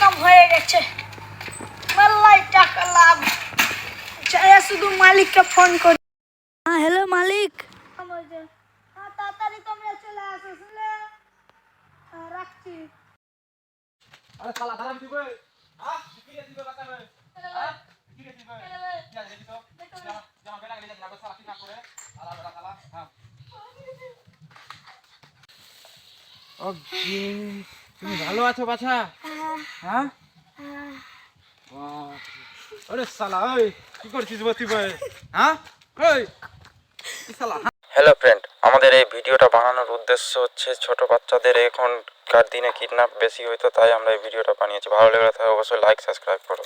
Income হয়ে গেছে, মেলাই টাকা লাভ। শুধু মালিককে ফোন করি। হ্যাঁ, হ্যালো মালিক। হ্যাঁ, তাড়াতাড়ি তোমরা চলে আসো, শুনলে? হ্যাঁ, রাখছি। আরে শালা দাঁড়ান দিবে। হ্যাঁ কি রে দিবে বাতা ভাই? হ্যাঁ কি রে দিবে? যা দেখি তো। জামা বেলা গেলে যাবে শালা কি না করে। শালা বেলা শালা। হ্যাঁ। ওকে। তুমি ভালো আছো বাছা? হ্যাঁ? বাহ। আরে শালা ওই কি করছিস বতি ভাই? হ্যাঁ? ওই কি শালা? হ্যালো ফ্রেন্ড, আমাদের এই ভিডিওটা বানানোর উদ্দেশ্য হচ্ছে ছোট বাচ্চাদের এখনকার দিনে কিডন্যাপ বেশি হইতো, তাই আমরা এই ভিডিওটা বানিয়েছি। ভালো লেগে থাকে অবশ্যই লাইক সাবস্ক্রাইব করো।